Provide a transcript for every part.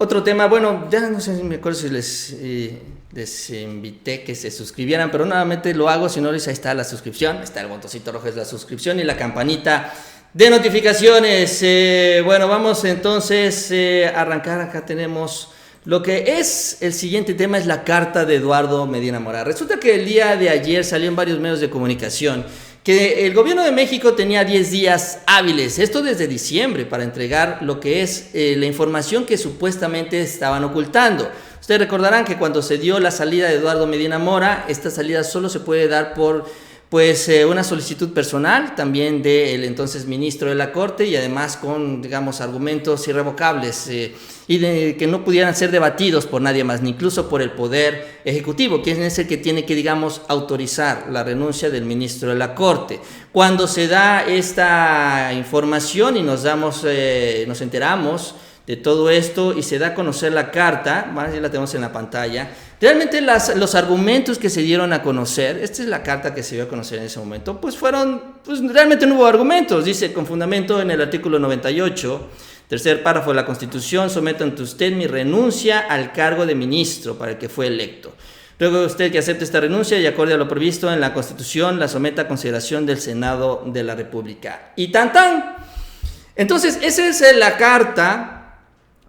Otro tema, bueno, ya no sé si me acuerdo si les invité que se suscribieran, pero nuevamente lo hago, si no, ahí está la suscripción, está el botoncito rojo, es la suscripción y la campanita de notificaciones. Bueno, vamos entonces a arrancar. Acá tenemos lo que es el siguiente tema, es la carta de Eduardo Medina Mora. Resulta que el día de ayer salió en varios medios de comunicación que el gobierno de México tenía 10 días hábiles, esto desde diciembre, para entregar lo que es la información que supuestamente estaban ocultando. Ustedes recordarán que cuando se dio la salida de Eduardo Medina Mora, esta salida solo se puede dar por una solicitud personal también del entonces ministro de la Corte, y además con, digamos, argumentos irrevocables y de que no pudieran ser debatidos por nadie más, ni incluso por el Poder Ejecutivo, que es el que tiene que, digamos, autorizar la renuncia del ministro de la Corte. Cuando se da esta información y nos enteramos de todo esto y se da a conocer la carta, ya la tenemos en la pantalla. Realmente los argumentos que se dieron a conocer, esta es la carta que se dio a conocer en ese momento, realmente no hubo argumentos. Dice, con fundamento en el artículo 98, tercer párrafo de la Constitución, someto ante usted mi renuncia al cargo de ministro para el que fue electo. Luego de usted que acepte esta renuncia y acorde a lo previsto en la Constitución, la someta a consideración del Senado de la República. Y tan tan. Entonces, esa es la carta.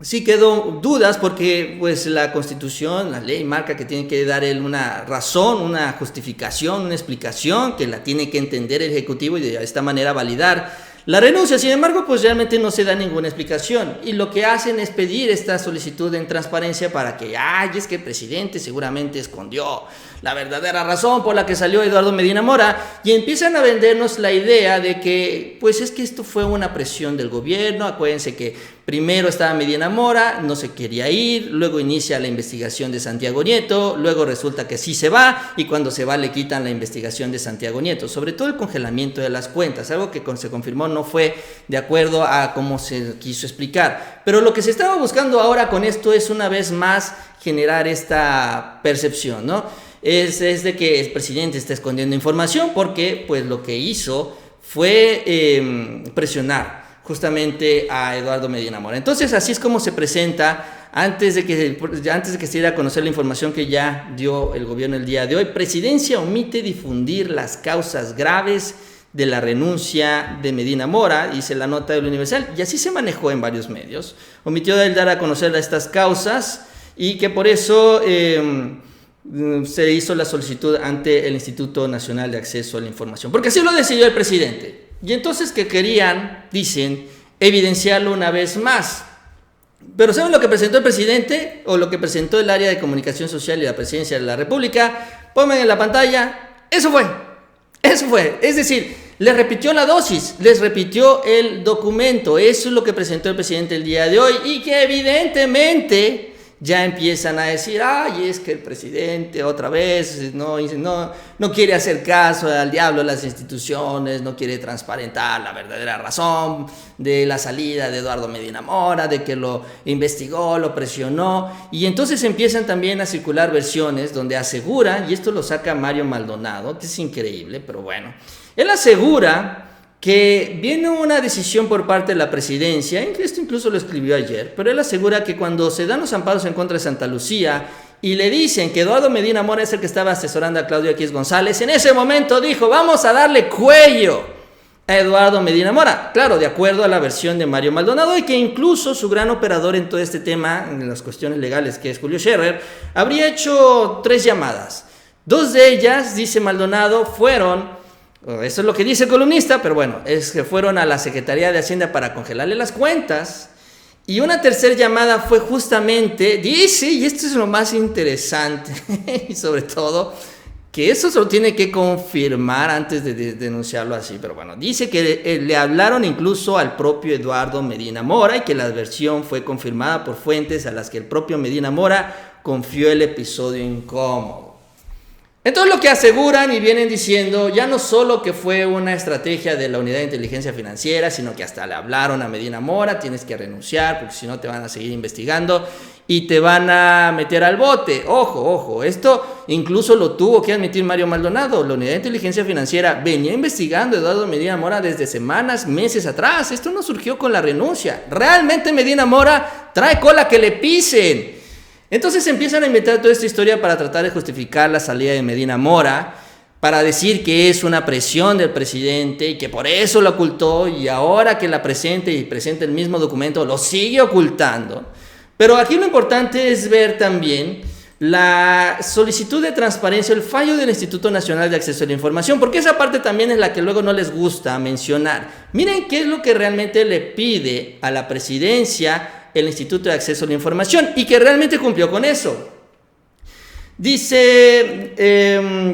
Sí quedó dudas porque pues la Constitución, la ley marca que tiene que dar él una razón, una justificación, una explicación que la tiene que entender el Ejecutivo y de esta manera validar la renuncia. Sin embargo, pues realmente no se da ninguna explicación y lo que hacen es pedir esta solicitud en transparencia para que, es que el presidente seguramente escondió la verdadera razón por la que salió Eduardo Medina Mora, y empiezan a vendernos la idea de que pues es que esto fue una presión del gobierno. Acuérdense que primero estaba Medina Mora, no se quería ir, luego inicia la investigación de Santiago Nieto, luego resulta que sí se va, y cuando se va le quitan la investigación de Santiago Nieto, sobre todo el congelamiento de las cuentas, algo que se confirmó no fue de acuerdo a cómo se quiso explicar. Pero lo que se estaba buscando ahora con esto es una vez más generar esta percepción, ¿no? Es de que el presidente está escondiendo información porque pues lo que hizo fue presionar justamente a Eduardo Medina Mora. Entonces así es como se presenta antes de que se diera a conocer la información que ya dio el gobierno el día de hoy. Presidencia omite difundir las causas graves de la renuncia de Medina Mora, dice la nota del Universal, y así se manejó en varios medios. Omitió el dar a conocer estas causas y que por eso se hizo la solicitud ante el Instituto Nacional de Acceso a la Información, porque así lo decidió el presidente. Y entonces que querían, dicen, evidenciarlo una vez más. Pero ¿saben lo que presentó el presidente? O lo que presentó el área de comunicación social y la presidencia de la República. Pongan en la pantalla. Eso fue. Es decir, les repitió la dosis, les repitió el documento. Eso es lo que presentó el presidente el día de hoy, y que evidentemente ya empiezan a decir, es que el presidente otra vez no quiere hacer caso al diablo de las instituciones, no quiere transparentar la verdadera razón de la salida de Eduardo Medina Mora, de que lo investigó, lo presionó. Y entonces empiezan también a circular versiones donde asegura, y esto lo saca Mario Maldonado, que es increíble, pero bueno, él asegura que viene una decisión por parte de la presidencia, esto incluso lo escribió ayer, pero él asegura que cuando se dan los amparos en contra de Santa Lucía y le dicen que Eduardo Medina Mora es el que estaba asesorando a Claudio X González, en ese momento dijo, vamos a darle cuello a Eduardo Medina Mora. Claro, de acuerdo a la versión de Mario Maldonado, y que incluso su gran operador en todo este tema, en las cuestiones legales, que es Julio Scherer, habría hecho 3 llamadas. 2 de ellas, dice Maldonado, fueron... Eso es lo que dice el columnista, pero bueno, es que fueron a la Secretaría de Hacienda para congelarle las cuentas. Y una tercera llamada fue justamente, dice, y esto es lo más interesante, y sobre todo, que eso se lo tiene que confirmar antes de denunciarlo así, pero bueno, dice que le hablaron incluso al propio Eduardo Medina Mora, y que la versión fue confirmada por fuentes a las que el propio Medina Mora confió el episodio incómodo. Entonces lo que aseguran y vienen diciendo, ya no solo que fue una estrategia de la Unidad de Inteligencia Financiera, sino que hasta le hablaron a Medina Mora, tienes que renunciar porque si no te van a seguir investigando y te van a meter al bote. Ojo, esto incluso lo tuvo que admitir Mario Maldonado. La Unidad de Inteligencia Financiera venía investigando a Eduardo Medina Mora desde semanas, meses atrás. Esto no surgió con la renuncia. Realmente Medina Mora trae cola que le pisen. Entonces empiezan a inventar toda esta historia para tratar de justificar la salida de Medina Mora, para decir que es una presión del presidente y que por eso lo ocultó y ahora que la presente y presenta el mismo documento lo sigue ocultando. Pero aquí lo importante es ver también la solicitud de transparencia, el fallo del Instituto Nacional de Acceso a la Información, porque esa parte también es la que luego no les gusta mencionar. Miren qué es lo que realmente le pide a la presidencia el Instituto de Acceso a la Información y que realmente cumplió con eso. Dice,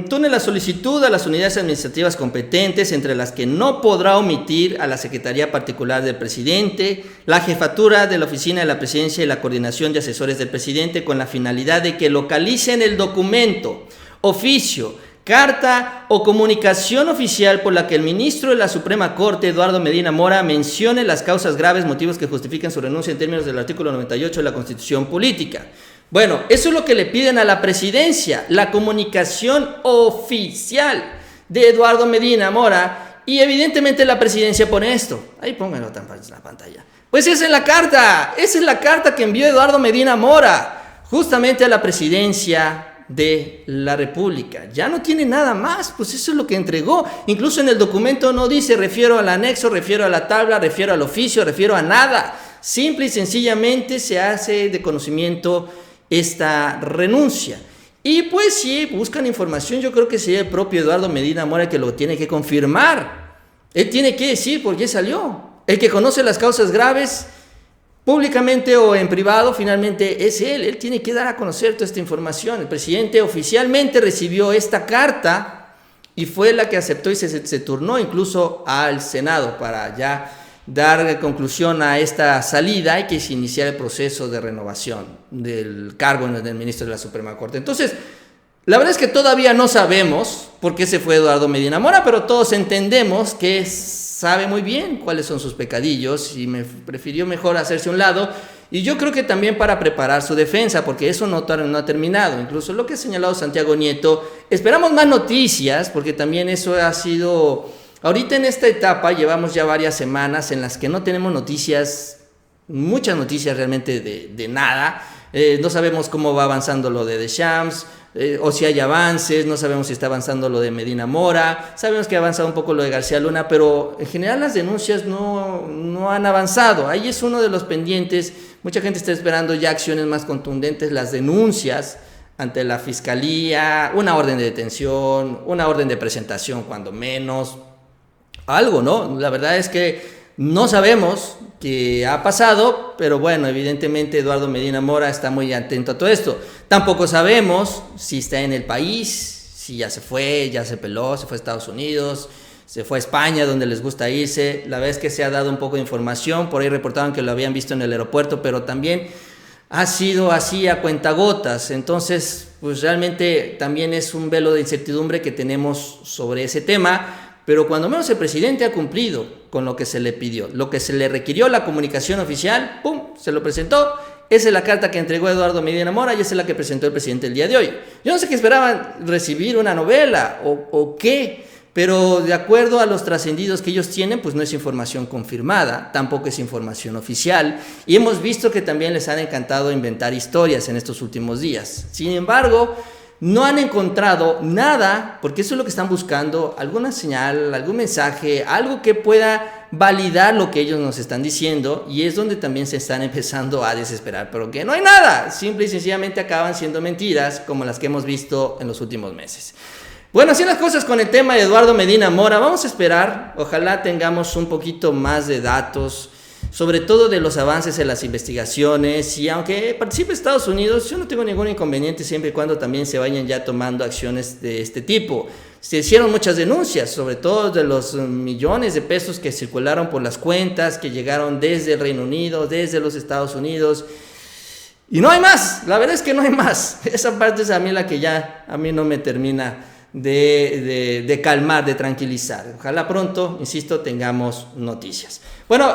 turne la solicitud a las unidades administrativas competentes, entre las que no podrá omitir a la Secretaría Particular del Presidente, la Jefatura de la Oficina de la Presidencia y la Coordinación de Asesores del Presidente, con la finalidad de que localicen el documento, oficio, carta o comunicación oficial por la que el ministro de la Suprema Corte, Eduardo Medina Mora, mencione las causas graves, motivos que justifiquen su renuncia en términos del artículo 98 de la Constitución Política. Bueno, eso es lo que le piden a la presidencia, la comunicación oficial de Eduardo Medina Mora, y evidentemente la presidencia pone esto. Ahí pónganlo en la pantalla. Pues esa es la carta que envió Eduardo Medina Mora, justamente a la presidencia de la República. Ya no tiene nada más, pues eso es lo que entregó. Incluso en el documento no dice refiero al anexo, refiero a la tabla, refiero al oficio, refiero a nada. Simple y sencillamente se hace de conocimiento esta renuncia. Y pues si buscan información, yo creo que sería el propio Eduardo Medina Mora que lo tiene que confirmar. Él tiene que decir por qué salió. El que conoce las causas graves públicamente o en privado, finalmente es él tiene que dar a conocer toda esta información. El presidente oficialmente recibió esta carta y fue la que aceptó y se turnó incluso al Senado para ya dar conclusión a esta salida y que se iniciara el proceso de renovación del cargo del ministro de la Suprema Corte. Entonces, la verdad es que todavía no sabemos por qué se fue Eduardo Medina Mora, pero todos entendemos que sabe muy bien cuáles son sus pecadillos y prefirió mejor hacerse a un lado. Y yo creo que también para preparar su defensa, porque eso no ha terminado. Incluso lo que ha señalado Santiago Nieto, esperamos más noticias, porque también eso ha sido... Ahorita en esta etapa llevamos ya varias semanas en las que no tenemos noticias, muchas noticias realmente de nada. No sabemos cómo va avanzando lo de Deschamps, o si hay avances, no sabemos si está avanzando lo de Medina Mora, sabemos que ha avanzado un poco lo de García Luna, pero en general las denuncias no han avanzado. Ahí es uno de los pendientes. Mucha gente está esperando ya acciones más contundentes, las denuncias ante la Fiscalía, una orden de detención, una orden de presentación cuando menos, algo, ¿no? La verdad es que no sabemos qué ha pasado, pero bueno, evidentemente Eduardo Medina Mora está muy atento a todo esto. Tampoco sabemos si está en el país, si ya se fue, ya se peló, se fue a Estados Unidos, se fue a España, donde les gusta irse. La verdad es que se ha dado un poco de información, por ahí reportaban que lo habían visto en el aeropuerto, pero también ha sido así a cuentagotas. Entonces, pues realmente también es un velo de incertidumbre que tenemos sobre ese tema. Pero cuando menos el presidente ha cumplido con lo que se le pidió, lo que se le requirió, la comunicación oficial, ¡pum!, se lo presentó. Esa es la carta que entregó Eduardo Medina Mora y esa es la que presentó el presidente el día de hoy. Yo no sé qué esperaban recibir una novela o qué, pero de acuerdo a los trascendidos que ellos tienen, pues no es información confirmada, tampoco es información oficial, y hemos visto que también les han encantado inventar historias en estos últimos días. Sin embargo, no han encontrado nada, porque eso es lo que están buscando, alguna señal, algún mensaje, algo que pueda validar lo que ellos nos están diciendo, y es donde también se están empezando a desesperar, pero que no hay nada, simple y sencillamente acaban siendo mentiras como las que hemos visto en los últimos meses. Bueno, así las cosas con el tema de Eduardo Medina Mora. Vamos a esperar, ojalá tengamos un poquito más de datos, sobre todo de los avances en las investigaciones, y aunque participe Estados Unidos, yo no tengo ningún inconveniente siempre y cuando también se vayan ya tomando acciones de este tipo. Se hicieron muchas denuncias, sobre todo de los millones de pesos que circularon por las cuentas, que llegaron desde el Reino Unido, desde los Estados Unidos, Y no hay más, la verdad es que no hay más. Esa parte es a mí la que ya a mí no me termina de calmar, de tranquilizar. Ojalá pronto, insisto, tengamos noticias. Bueno,